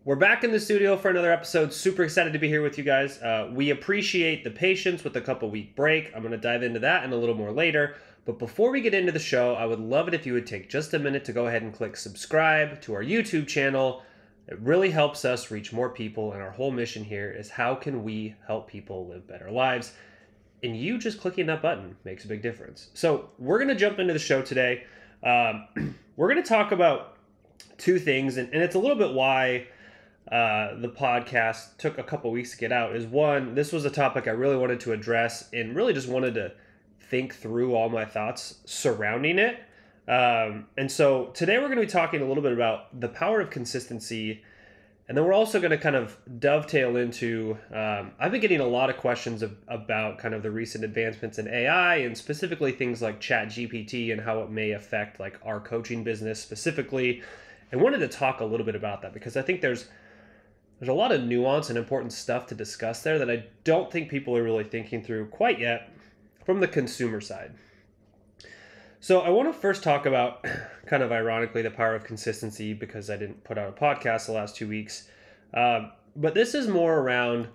We're back in the studio for another episode. Super excited to be here with you guys. We appreciate the patience with the couple week break. I'm going to dive into that in a little more later. But before we get into the show, I would love it if you would take just a minute to go ahead and click subscribe to our YouTube channel. It really helps us reach more people, and our whole mission here is how can we help people live better lives? And you just clicking that button makes a big difference. So we're going to jump into the show today. We're going to talk about two things, and it's a little bit why the podcast took a couple weeks to get out. Is one, this was a topic I really wanted to address and really just wanted to think through all my thoughts surrounding it. And so today we're going to be talking a little bit about the power of consistency. And then we're also going to kind of dovetail into, I've been getting a lot of questions about kind of the recent advancements in AI and specifically things like ChatGPT and how it may affect like our coaching business specifically. I wanted to talk a little bit about that because I think there's a lot of nuance and important stuff to discuss there that I don't think people are really thinking through quite yet from the consumer side. So I want to first talk about, kind of ironically, the power of consistency because I didn't put out a podcast the last 2 weeks. But this is more around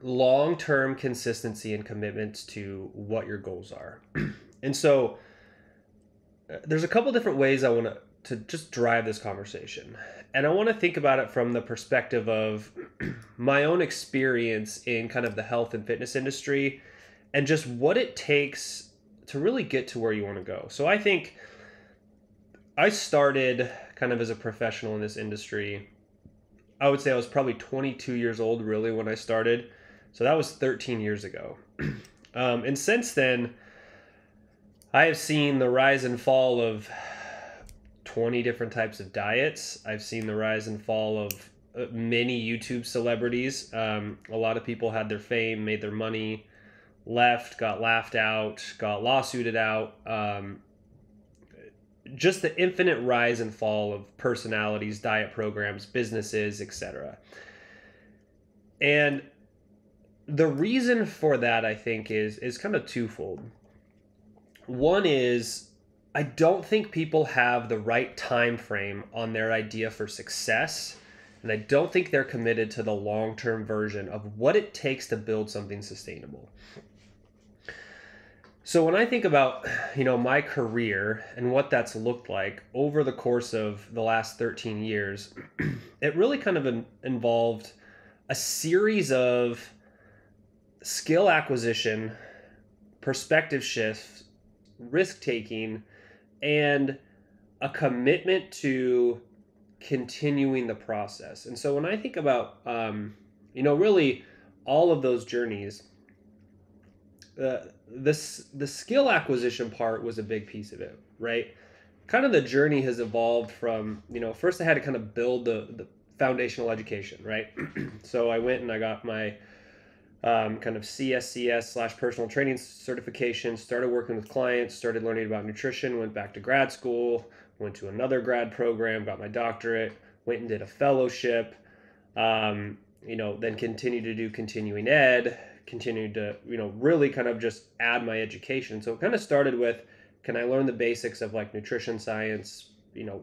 long-term consistency and commitments to what your goals are. And so there's a couple different ways I want to just drive this conversation. And I want to think about it from the perspective of my own experience in kind of the health and fitness industry and just what it takes to really get to where you want to go. So I think I started kind of as a professional in this industry. I would say I was probably 22 years old really when I started. So that was 13 years ago. And since then, I have seen the rise and fall of 20 different types of diets. I've seen the rise and fall of many YouTube celebrities. A lot of people had their fame, made their money, left, got laughed out, got lawsuited out. Just the infinite rise and fall of personalities, diet programs, businesses, etc. And the reason for that, I think, is kind of twofold. One is I don't think people have the right time frame on their idea for success, and I don't think they're committed to the long-term version of what it takes to build something sustainable. So when I think about, my career and what that's looked like over the course of the last 13 years, it really kind of involved a series of skill acquisition, perspective shifts, risk-taking, and a commitment to continuing the process. And so when I think about, really all of those journeys, the skill acquisition part was a big piece of it, right? Kind of the journey has evolved from, first I had to kind of build the foundational education, right? So I went and I got my kind of CSCS / personal training certification, started working with clients, started learning about nutrition, went back to grad school, went to another grad program, got my doctorate, went and did a fellowship, then continued to do continuing ed, continued to, really kind of just add my education. So it kind of started with, can I learn the basics of like nutrition science,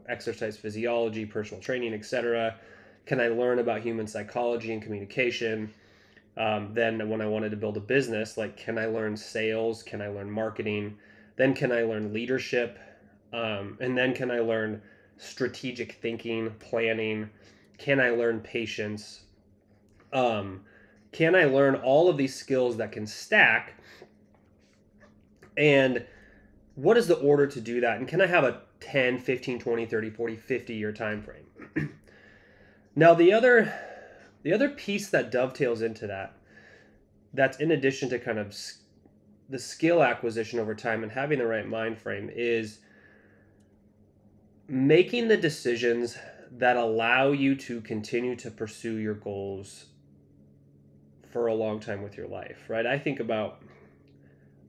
exercise physiology, personal training, etc. Can I learn about human psychology and communication? Then when I wanted to build a business, like, can I learn sales? Can I learn marketing? Then can I learn leadership? And then can I learn strategic thinking, planning? Can I learn patience? Can I learn all of these skills that can stack? And what is the order to do that? And can I have a 10, 15, 20, 30, 40, 50 year time frame? Now, the other piece that dovetails into that's in addition to kind of the skill acquisition over time and having the right mind frame, is making the decisions that allow you to continue to pursue your goals for a long time with your life, right? I think about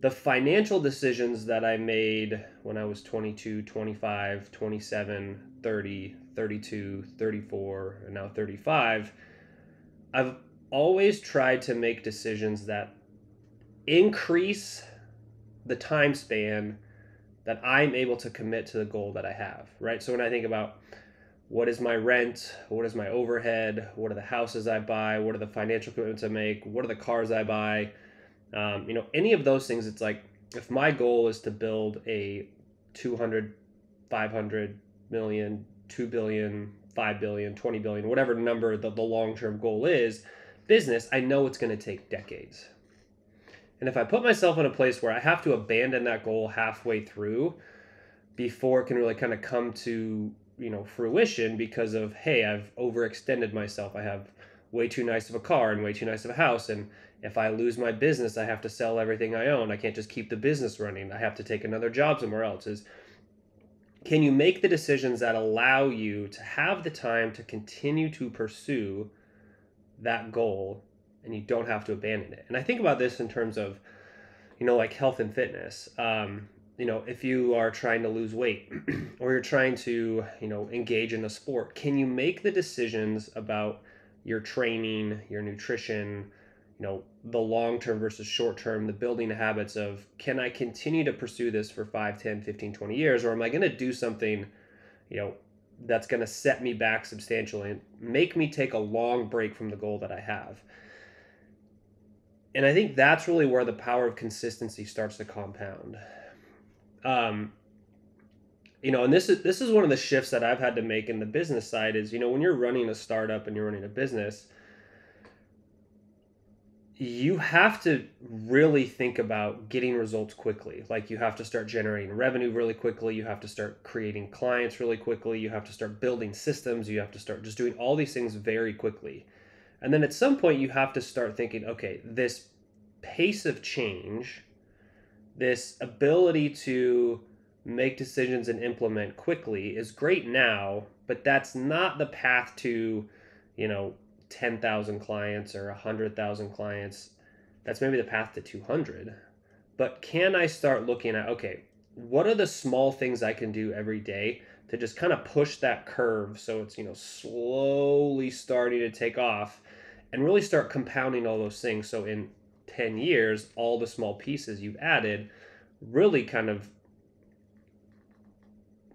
the financial decisions that I made when I was 22, 25, 27, 30, 32, 34, and now 35. I've always tried to make decisions that increase the time span that I'm able to commit to the goal that I have, right? So when I think about what is my rent, what is my overhead, what are the houses I buy, what are the financial commitments I make, what are the cars I buy, any of those things. It's like, if my goal is to build a 200, 500 million, 2 billion, 5 billion, 20 billion, whatever number the long-term goal is, business, I know it's going to take decades. And if I put myself in a place where I have to abandon that goal halfway through before it can really kind of come to, fruition, because of, hey, I've overextended myself. I have way too nice of a car and way too nice of a house, and if I lose my business, I have to sell everything I own. I can't just keep the business running. I have to take another job somewhere else. Is, can you make the decisions that allow you to have the time to continue to pursue that goal, and you don't have to abandon it? And I think about this in terms of, like health and fitness. If you are trying to lose weight or you're trying to, engage in a sport, can you make the decisions about your training, your nutrition, the long term versus short term, the building habits of, can I continue to pursue this for 5, 10, 15, 20 years, or am I going to do something, that's going to set me back substantially and make me take a long break from the goal that I have? And I think that's really where the power of consistency starts to compound. And this is one of the shifts that I've had to make in the business side is, when you're running a startup and you're running a business, you have to really think about getting results quickly. Like, you have to start generating revenue really quickly. You have to start creating clients really quickly. You have to start building systems. You have to start just doing all these things very quickly. And then at some point you have to start thinking, okay, this pace of change, this ability to make decisions and implement quickly is great now, but that's not the path to, 10,000 clients or 100,000 clients. That's maybe the path to 200. But can I start looking at, okay, what are the small things I can do every day to just kind of push that curve so it's, slowly starting to take off, and really start compounding all those things. So in 10 years, all the small pieces you've added really kind of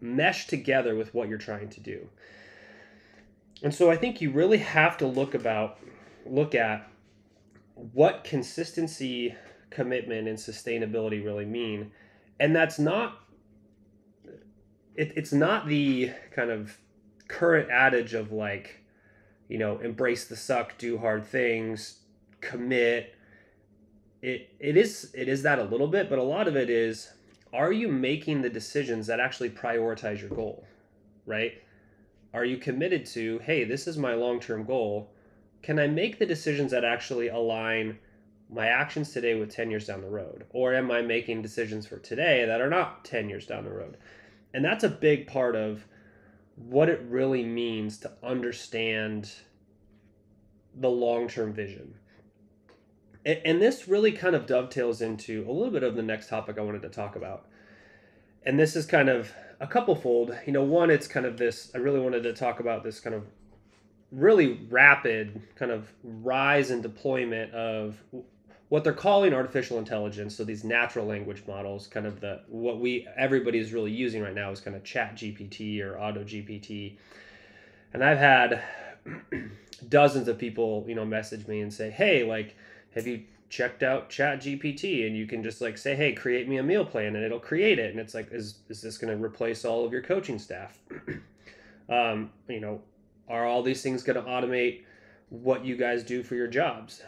mesh together with what you're trying to do. And so I think you really have to look at what consistency, commitment, and sustainability really mean. And that's not, it's not the kind of current adage of like, embrace the suck, do hard things, commit. It is that a little bit, but a lot of it is, are you making the decisions that actually prioritize your goal, right? Are you committed to, hey, this is my long-term goal? Can I make the decisions that actually align my actions today with 10 years down the road? Or am I making decisions for today that are not 10 years down the road? And that's a big part of what it really means to understand the long-term vision. And this really kind of dovetails into a little bit of the next topic I wanted to talk about. And this is kind of a couple fold. One, it's kind of this, I really wanted to talk about this kind of really rapid kind of rise and deployment of what they're calling artificial intelligence. So these natural language models, kind of everybody is really using right now is kind of ChatGPT or AutoGPT. And I've had dozens of people, message me and say, hey, like, have you checked out ChatGPT? And you can just like say, hey, create me a meal plan, and it'll create it. And it's like, is this going to replace all of your coaching staff? Are all these things going to automate what you guys do for your jobs?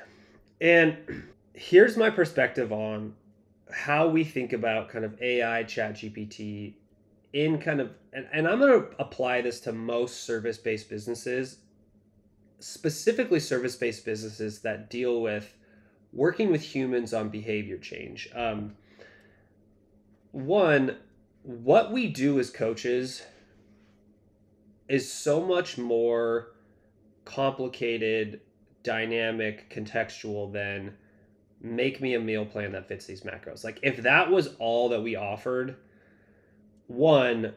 And here's my perspective on how we think about kind of AI, ChatGPT in kind of, and I'm going to apply this to most service-based businesses, specifically service-based businesses that deal with working with humans on behavior change. One, what we do as coaches is so much more complicated, dynamic, contextual than make me a meal plan that fits these macros. Like, if that was all that we offered, one,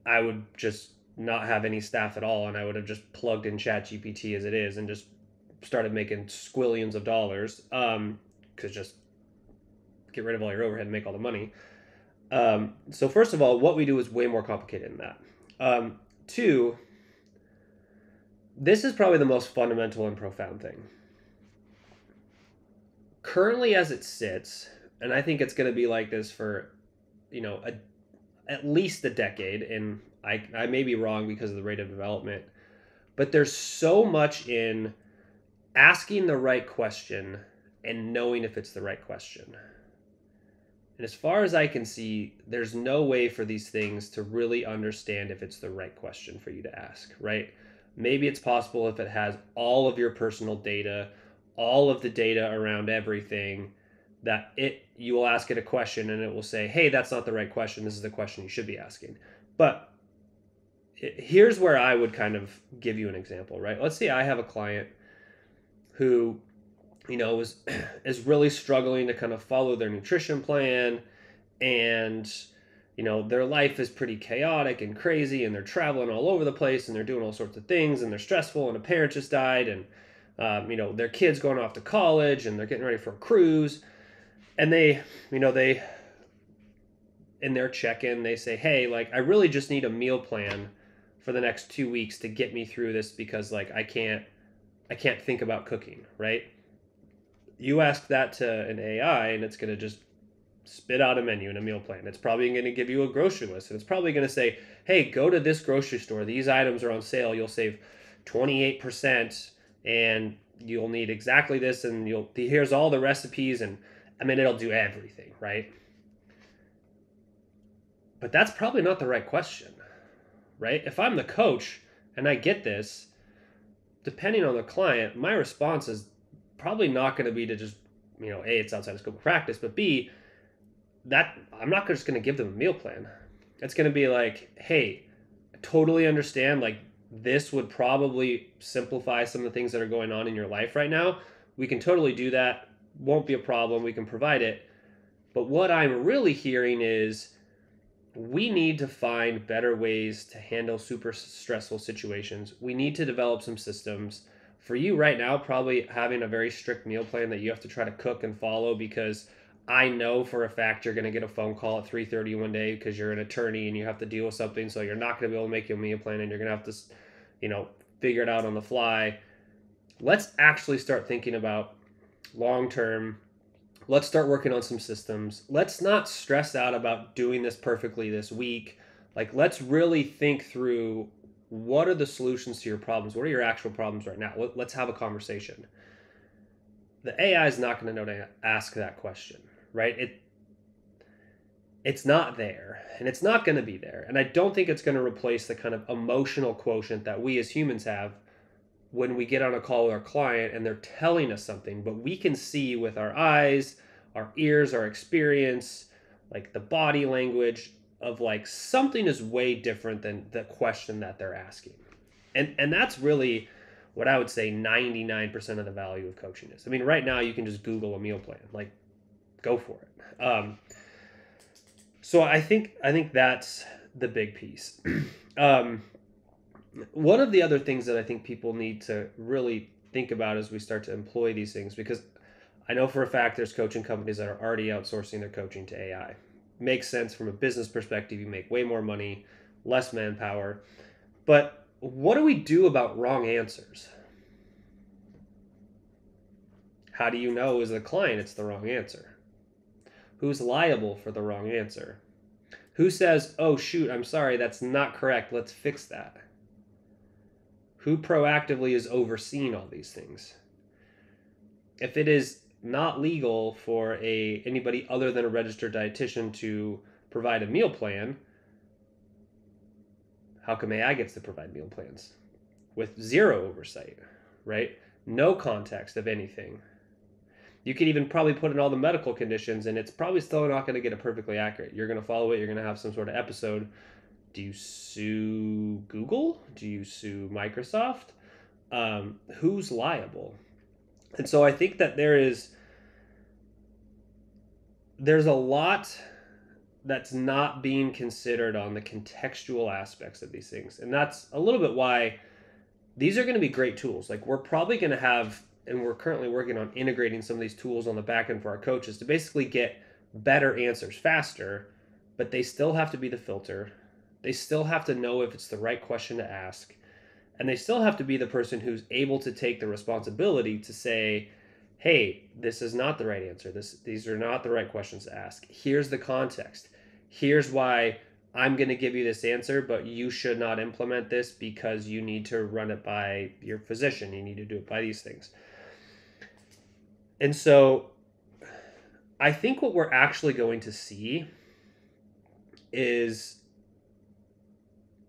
I would just not have any staff at all, and I would have just plugged in ChatGPT as it is and just started making squillions of dollars, because just get rid of all your overhead and make all the money. So first of all, what we do is way more complicated than that. Two, this is probably the most fundamental and profound thing. Currently as it sits, and I think it's going to be like this for, at least a decade, and I may be wrong because of the rate of development, but there's so much in asking the right question and knowing if it's the right question. And as far as I can see, there's no way for these things to really understand if it's the right question for you to ask, right? Maybe it's possible if it has all of your personal data, all of the data around everything, that you will ask it a question and it will say, hey, that's not the right question. This is the question you should be asking. But here's where I would kind of give you an example, right? Let's say I have a client who, is really struggling to kind of follow their nutrition plan, and their life is pretty chaotic and crazy, and they're traveling all over the place, and they're doing all sorts of things, and they're stressful, and a parent just died, and their kid's going off to college, and they're getting ready for a cruise, and they in their check-in they say, hey, like, I really just need a meal plan for the next 2 weeks to get me through this, because like I can't think about cooking, right? You ask that to an AI and it's going to just spit out a menu and a meal plan. It's probably going to give you a grocery list, and it's probably going to say, hey, go to this grocery store. These items are on sale. You'll save 28%, and you'll need exactly this, and here's all the recipes, and I mean, it'll do everything, right? But that's probably not the right question, right? If I'm the coach and I get this, depending on the client, my response is probably not going to be to just, A, it's outside the scope of practice, but B, that I'm not just going to give them a meal plan. It's going to be like, hey, I totally understand, like, this would probably simplify some of the things that are going on in your life right now. We can totally do that. Won't be a problem. We can provide it. But what I'm really hearing is we need to find better ways to handle super stressful situations. We need to develop some systems. For you right now, probably having a very strict meal plan that you have to try to cook and follow, because I know for a fact you're going to get a phone call at 3:30 one day because you're an attorney and you have to deal with something, so you're not going to be able to make your meal plan, and you're going to have to, figure it out on the fly. Let's actually start thinking about long term. Let's start working on some systems. Let's not stress out about doing this perfectly this week. Like, let's really think through, what are the solutions to your problems? What are your actual problems right now? Let's have a conversation. The AI is not going to know to ask that question, right? It's not there, and it's not going to be there. And I don't think it's going to replace the kind of emotional quotient that we as humans have when we get on a call with our client and they're telling us something, but we can see with our eyes, our ears, our experience, like the body language of, like, something is way different than the question that they're asking. And that's really what I would say 99% of the value of coaching is. I mean, right now you can just Google a meal plan, like, go for it. So I think that's the big piece. One of the other things that I think people need to really think about as we start to employ these things, because I know for a fact there's coaching companies that are already outsourcing their coaching to AI. Makes sense from a business perspective. You make way more money, less manpower. But what do we do about wrong answers? How do you know as a client it's the wrong answer? Who's liable for the wrong answer? Who says, oh, shoot, I'm sorry, that's not correct. Let's fix that. Who proactively is overseeing all these things? If it is not legal for anybody other than a registered dietitian to provide a meal plan, how come AI gets to provide meal plans with zero oversight, right? No context of anything. You could even probably put in all the medical conditions, and it's probably still not going to get it perfectly accurate. You're going to follow it. You're going to have some sort of episode. Do you sue Google? Do you sue Microsoft? Who's liable? And so I think that there's a lot that's not being considered on the contextual aspects of these things. And that's a little bit why these are going to be great tools. Like, we're probably going to have, and we're currently working on integrating some of these tools on the back end for our coaches to basically get better answers faster, but they still have to be the filter. They still have to know if it's the right question to ask. And they still have to be the person who's able to take the responsibility to say, hey, this is not the right answer. These are not the right questions to ask. Here's the context. Here's why I'm going to give you this answer, but you should not implement this because you need to run it by your physician. You need to do it by these things. And so I think what we're actually going to see is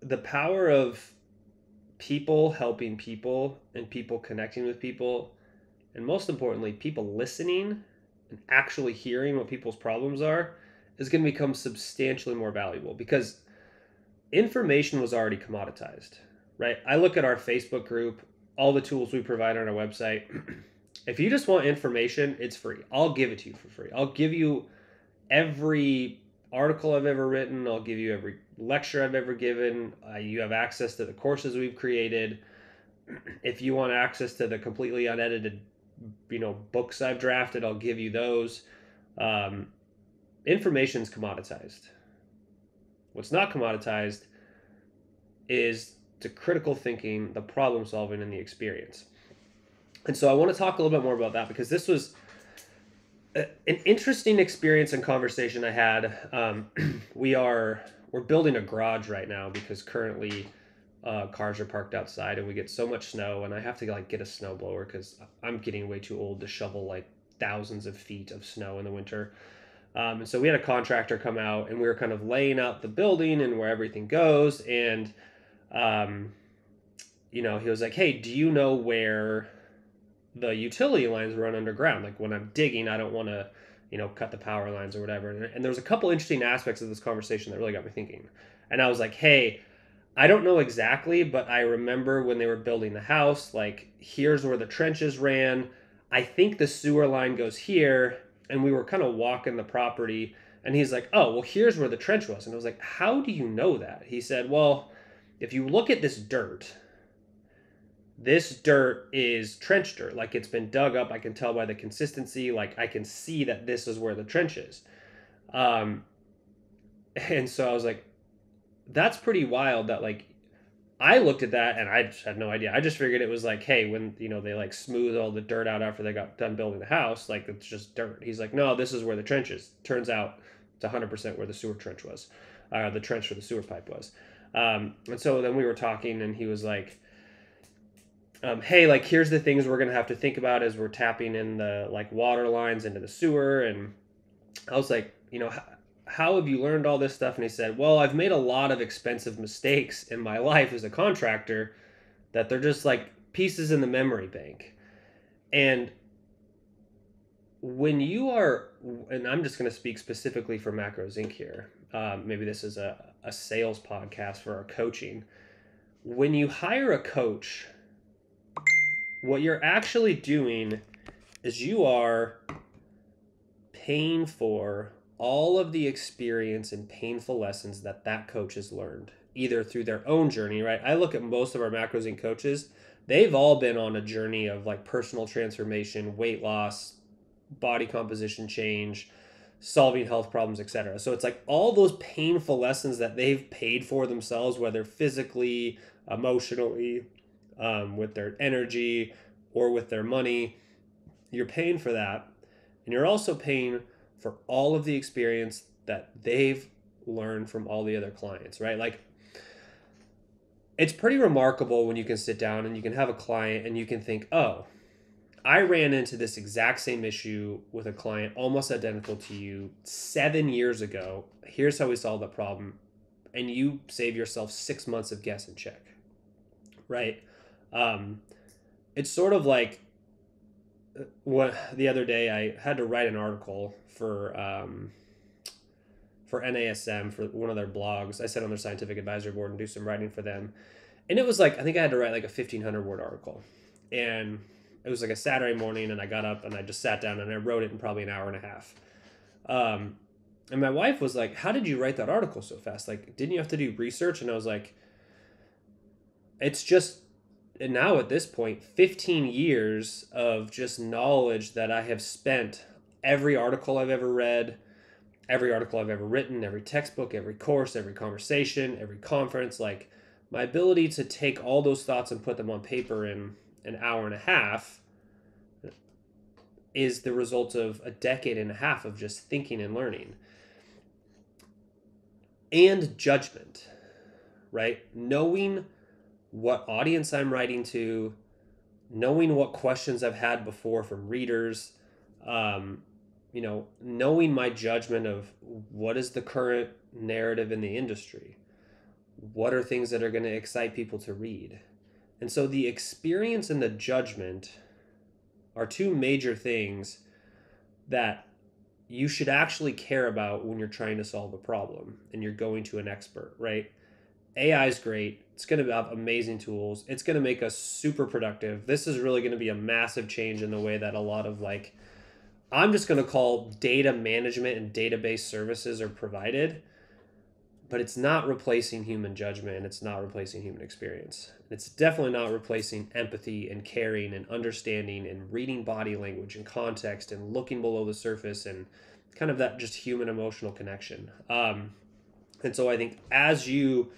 the power of people helping people and people connecting with people, and most importantly, people listening and actually hearing what people's problems are is going to become substantially more valuable because information was already commoditized, right? I look at our Facebook group, all the tools we provide on our website. If you just want information, it's free. I'll give it to you for free. I'll give you every article I've ever written. I'll give you every lecture I've ever given. You have access to the courses we've created. If you want access to the completely unedited, books I've drafted, I'll give you those. Information's commoditized. What's not commoditized is the critical thinking, the problem solving, and the experience. And so I want to talk a little bit more about that because this was an interesting experience and conversation I had. We're building a garage right now because currently cars are parked outside and we get so much snow, and I have to get a snowblower because I'm getting way too old to shovel thousands of feet of snow in the winter. And so we had a contractor come out and we were kind of laying out the building and where everything goes. And, he was like, hey, do you know where the utility lines run underground? Like when I'm digging, I don't want to, cut the power lines or whatever. And there was a couple interesting aspects of this conversation that really got me thinking. And I was like, hey, I don't know exactly, but I remember when they were building the house, here's where the trenches ran. I think the sewer line goes here. And we were kind of walking the property, and he's like, oh, well, here's where the trench was. And I was like, how do you know that? He said, well, if you look at this dirt is trench dirt. It's been dug up. I can tell by the consistency. I can see that this is where the trench is. And so I was like, that's pretty wild that I looked at that and I just had no idea. I just figured it was hey, when they smooth all the dirt out after they got done building the house, it's just dirt. He's like, no, this is where the trench is. Turns out it's 100% where the sewer trench was, the trench where the sewer pipe was. And so then we were talking, and he was like, hey, here's the things we're gonna have to think about as we're tapping in the water lines into the sewer. And I was like, how have you learned all this stuff? And he said, well, I've made a lot of expensive mistakes in my life as a contractor that they're just pieces in the memory bank. And when you are, and I'm just going to speak specifically for Macros Inc. here, maybe this is a sales podcast for our coaching. When you hire a coach, what you're actually doing is you are paying for all of the experience and painful lessons that coach has learned, either through their own journey, right? I look at most of our Macros Inc. coaches, they've all been on a journey of personal transformation, weight loss, body composition change, solving health problems, etc. So it's all those painful lessons that they've paid for themselves, whether physically, emotionally, with their energy, or with their money. You're paying for that. And you're also paying for all of the experience that they've learned from all the other clients, right? It's pretty remarkable when you can sit down and you can have a client and you can think, oh, I ran into this exact same issue with a client almost identical to you 7 years ago. Here's how we solved the problem. And you save yourself 6 months of guess and check, right? It's sort of what the other day I had to write an article for NASM, for one of their blogs. I sat on their scientific advisory board and do some writing for them. And it was I think I had to write a 1,500 word article. And it was a Saturday morning, and I got up and I just sat down and I wrote it in probably an hour and a half. And my wife was like, how did you write that article so fast? Didn't you have to do research? And I was like, it's just, and now at this point, 15 years of just knowledge that I have spent. Every article I've ever read, every article I've ever written, every textbook, every course, every conversation, every conference, like my ability to take all those thoughts and put them on paper in an hour and a half is the result of a decade and a half of just thinking and learning. And judgment, right? Knowing what audience I'm writing to, knowing what questions I've had before from readers, knowing my judgment of what is the current narrative in the industry, what are things that are going to excite people to read. And so the experience and the judgment are two major things that you should actually care about when you're trying to solve a problem and you're going to an expert, right? AI is great. It's going to have amazing tools. It's going to make us super productive. This is really going to be a massive change in the way that a lot of I'm just going to call data management and database services are provided, but it's not replacing human judgment. It's not replacing human experience. It's definitely not replacing empathy and caring and understanding and reading body language and context and looking below the surface and kind of that just human emotional connection. And so I think as you,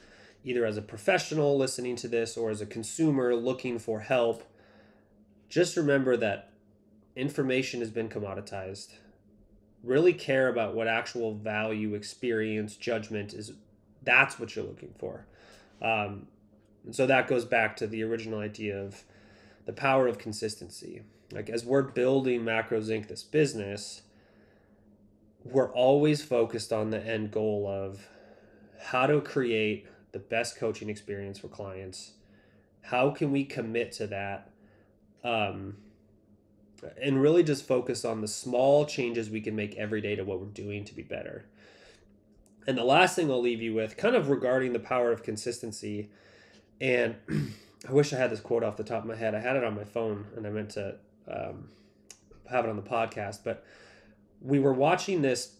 either as a professional listening to this or as a consumer looking for help, just remember that information has been commoditized. Really care about what actual value, experience, judgment is. That's what you're looking for. And so that goes back to the original idea of the power of consistency. Like as we're building Macros Inc., this business, we're always focused on the end goal of how to create the best coaching experience for clients. How can we commit to that? And really just focus on the small changes we can make every day to what we're doing to be better. And the last thing I'll leave you with, kind of regarding the power of consistency, and I wish I had this quote off the top of my head. I had it on my phone and I meant to have it on the podcast, but we were watching this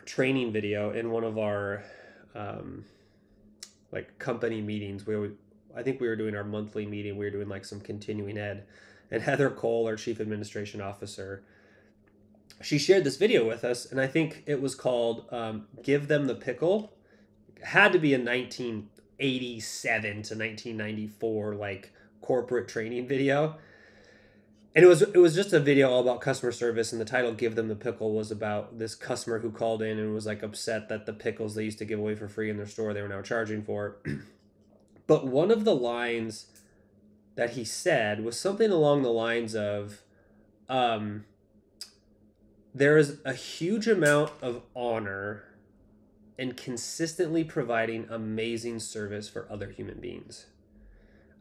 training video in one of our company meetings. I think we were doing our monthly meeting. We were doing some continuing ed, and Heather Cole, our chief administration officer, she shared this video with us, and I think it was called Give Them the Pickle. It had to be a 1987 to 1994 corporate training video. And it was just a video all about customer service, and the title Give Them the Pickle was about this customer who called in and was upset that the pickles they used to give away for free in their store they were now charging for. But one of the lines that he said was something along the lines of there is a huge amount of honor in consistently providing amazing service for other human beings.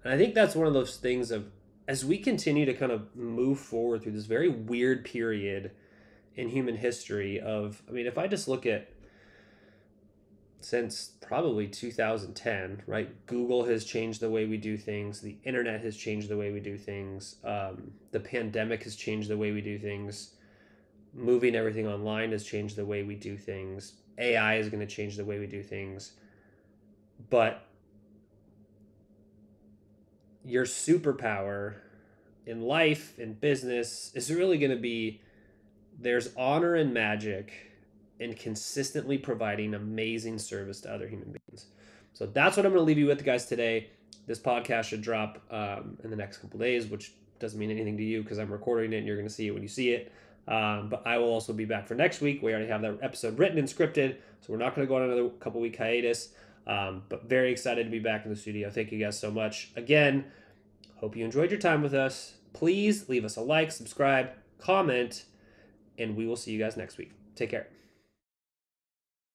And I think that's one of those things of, as we continue to kind of move forward through this very weird period in human history of, if I just look at since probably 2010, right? Google has changed the way we do things. The internet has changed the way we do things. The pandemic has changed the way we do things. Moving everything online has changed the way we do things. AI is going to change the way we do things. But your superpower in life, in business, is really going to be there's honor and magic in consistently providing amazing service to other human beings. So that's what I'm going to leave you with, guys, today. This podcast should drop in the next couple days, which doesn't mean anything to you because I'm recording it and you're going to see it when you see it. But I will also be back for next week. We already have that episode written and scripted, so we're not going to go on another couple week hiatus. But very excited to be back in the studio. Thank you guys so much. Again, hope you enjoyed your time with us. Please leave us a like, subscribe, comment, and we will see you guys next week. Take care.